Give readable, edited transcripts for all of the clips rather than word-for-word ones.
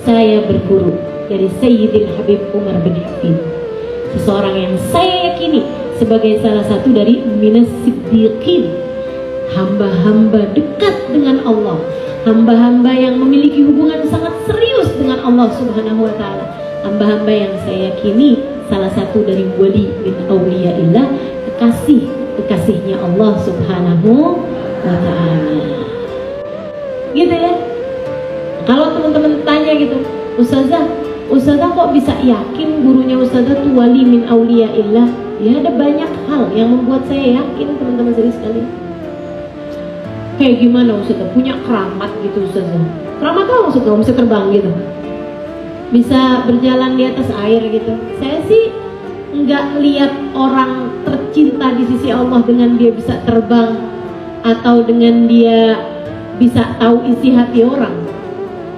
saya berguru dari Sayyidil Habib Umar bin Hafid, seseorang yang saya yakini sebagai salah satu dari minas siddiqin, hamba-hamba dekat dengan Allah, hamba-hamba yang memiliki hubungan sangat serius dengan Allah Subhanahu wa Ta'ala, hamba-hamba yang saya yakini salah satu dari wali min awliyaillah, kekasihnya Allah Subhanahu wa Ta'ala. Gitu ya. Kalau teman-teman tanya gitu, Ustazah kok bisa yakin gurunya Ustazah tuh wali min awliyaillah? Ya ada banyak hal yang membuat saya yakin, teman-teman sekalian. Kayak gimana Ustazah? Punya keramat gitu Ustazah? Keramat apa maksudnya? Bisa terbang gitu? Bisa berjalan di atas air gitu? Saya sih nggak lihat orang tercinta di sisi Allah dengan dia bisa terbang atau dengan dia bisa tahu isi hati orang.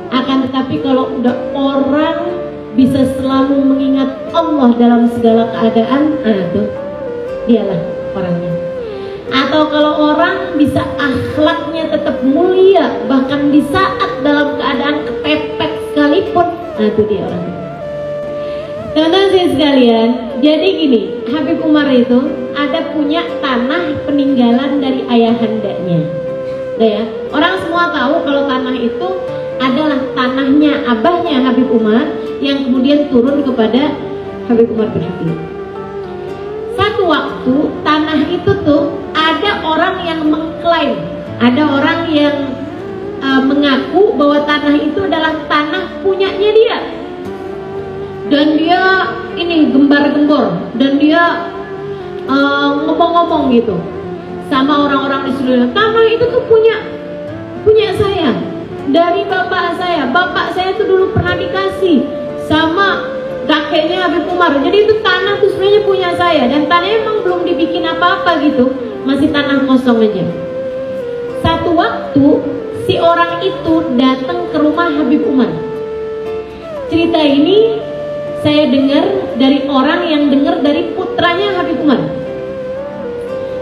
Akan tetapi kalau udah orang bisa selalu mengingat Allah dalam segala keadaan, tuh dialah orangnya. Atau kalau orang bisa akhlaknya tetap mulia bahkan di saat dalam keadaan kepepet sekalipun, itu dia orangnya. Teman-teman sekalian, jadi gini, Habib Umar itu ada punya tanah peninggalan dari ayahandanya. Nah ya, orang semua tahu kalau tanah itu adalah tanahnya abahnya Habib Umar yang kemudian turun kepada Habib Umar bin Hafid. Satu waktu tanah itu tuh ada orang yang mengklaim, ada orang yang mengaku bahwa tanah itu adalah tanah punyanya dia. Dan dia ini gembar-gembor dan dia ngomong-ngomong gitu sama orang-orang di seluruh tanah itu tuh punya saya dari bapak saya tuh dulu pernah dikasih sama kakeknya Habib Umar. Jadi itu tanah tuh sebenarnya punya saya dan tanahnya emang belum dibikin apa-apa gitu, masih tanah kosong aja. Satu waktu si orang itu datang ke rumah Habib Umar. Cerita ini saya dengar dari orang yang dengar dari putranya Habib Umar,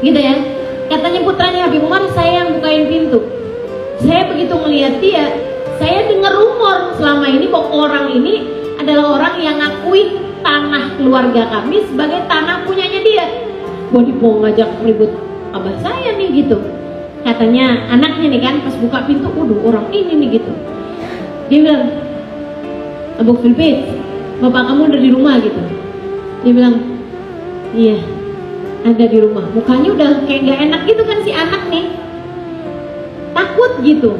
gitu ya. Katanya putranya Habib Umar, saya yang bukain pintu. Saya begitu melihat dia, saya dengar rumor selama ini bahwa orang ini adalah orang yang ngakui tanah keluarga kami sebagai tanah punyanya dia. Mau ngajak ribut abah saya nih gitu. Katanya anaknya nih kan pas buka pintu, orang ini nih gitu. Dia bilang, Abu Filbit, bapak kamu udah di rumah gitu. Dia bilang, iya ada di rumah. Mukanya udah kayak gak enak gitu kan si anak nih, takut gitu.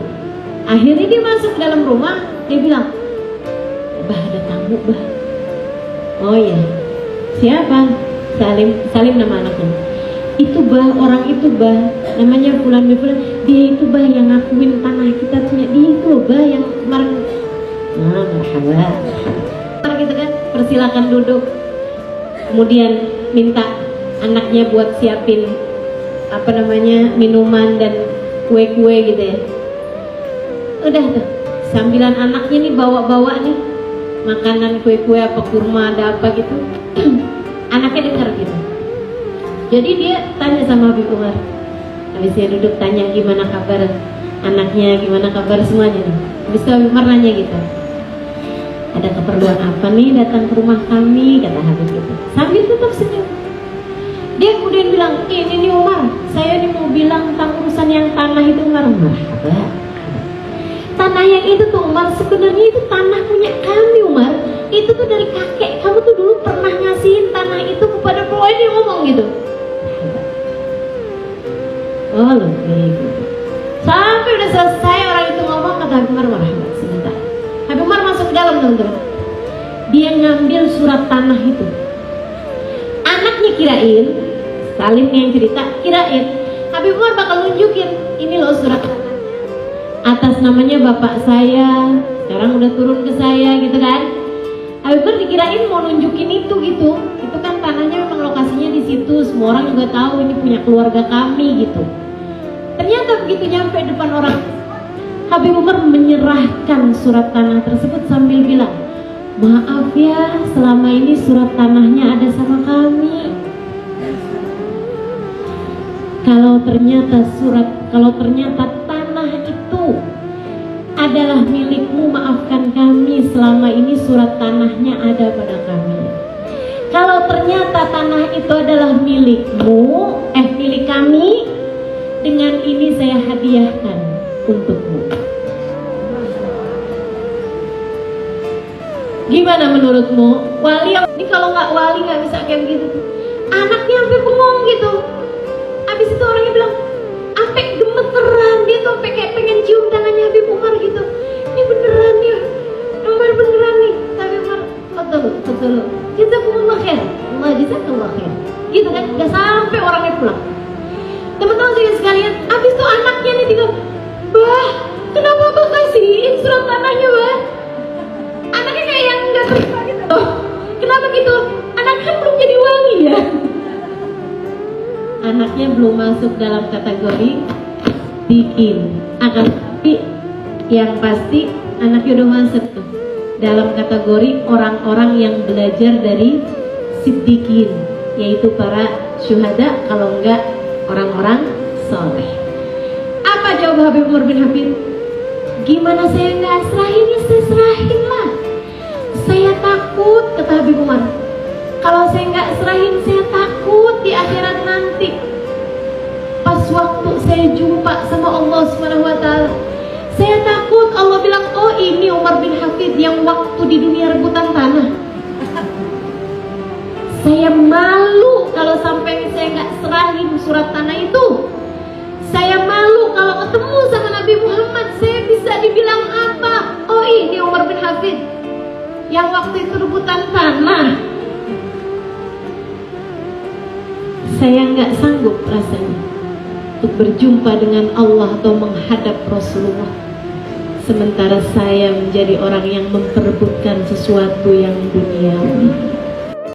Akhirnya dia masuk ke dalam rumah. Dia bilang, bah ada tamu bah. Oh iya, siapa? Salim nama anaknya. Itu bah, orang itu bah, namanya Fulan bin Fulan. Dia itu bah yang ngakuin tanah kita punya dia itu loh bah yang kemarin. Marhaba gitu kan, persilakan duduk. Kemudian minta anaknya buat siapin minuman dan kue-kue gitu ya. Udah tuh, sambilan anaknya nih bawa-bawa nih makanan, kue-kue apa kurma ada apa gitu. Anaknya dengar gitu. Jadi dia tanya sama Habib Umar. Habis dia duduk tanya gimana kabar anaknya, gimana kabar semuanya nih. Habis itu Habib Umar nanya gitu, ada keperluan apa nih datang ke rumah kami, kata Habib itu sambil tetap senyum. Dia kemudian bilang, ini nih Umar, saya nih mau bilang tentang urusan yang tanah itu Umar. Marhaba. Tanah yang itu tuh Umar, sebenarnya itu tanah punya kami Umar. Itu tuh dari kakek kamu tuh dulu pernah ngasihin tanah itu kepada Bro. Dia ngomong gitu. Oh loh, gitu. Sampai udah selesai orang itu ngomong, kata Habib Umar, marhaba, sebentar. Habib Umar masuk ke dalam teman-teman. Dia ngambil surat tanah itu. Anaknya kirain, Salim yang cerita, kirain Habib Umar bakal nunjukin, ini loh surat tanah atas namanya bapak saya, sekarang udah turun ke saya gitu kan. Habib Umar dikirain mau nunjukin itu gitu. Itu kan tanahnya memang lokasinya di situ, semua orang juga tahu ini punya keluarga kami gitu. Ternyata begitu nyampe depan orang, Habib Umar menyerahkan surat tanah tersebut sambil bilang, maaf ya, selama ini surat tanahnya ada sama kami. Kalau ternyata tanah itu adalah milikmu, maafkan kami, selama ini surat tanahnya ada pada kami. Kalau ternyata tanah itu adalah milikmu, milik kami, dengan ini saya hadiahkan untukmu. Gimana menurutmu? Wali, ini kalau nggak wali nggak bisa kayak gitu. Anaknya sampai bengong gitu. Abis itu orangnya bilang, sampai gemeteran, dia tuh sampai kayak pengen cium tangannya Habib Umar gitu. Ini beneran ya, Umar beneran nih. Tapi Umar, betul. Jazakumullah khair, Allah jazakallah khair. Gitu kan, nggak sampai orangnya pulang. Teman-teman sekalian, abis itu anaknya nih tinggal, bah, kenapa Abang kasihin surat tanahnya, bah? Anaknya kayak yang nggak terima gitu. Oh, kenapa gitu? Anak kan belum jadi wali ya. Anaknya belum masuk dalam kategori bikin. Akan tapi yang pasti anaknya udah masuk tuh dalam kategori orang-orang yang belajar dari siddiqin, yaitu para syuhada, kalau enggak orang-orang soleh. Apa jawab Habib Umar bin Habib? Gimana saya nggak serahin? Ya saya serahin lah. Saya takut, kata Habib Umar, kalau saya nggak serahin, saya takut di akhirat nanti pas waktu saya jumpa sama Allah SWT, saya takut Allah bilang, oh ini Umar bin Hafid yang waktu di dunia rebutan tanah. Saya malu kalau sampai saya nggak serahin surat tanah itu. Saya malu kalau ketemu sama Nabi Muhammad, saya bisa dibilang apa? Oh ini Umar bin Hafid yang waktu itu rebutan tanah. Saya nggak sanggup rasanya untuk berjumpa dengan Allah atau menghadap Rasulullah, sementara saya menjadi orang yang memperebutkan sesuatu yang duniawi.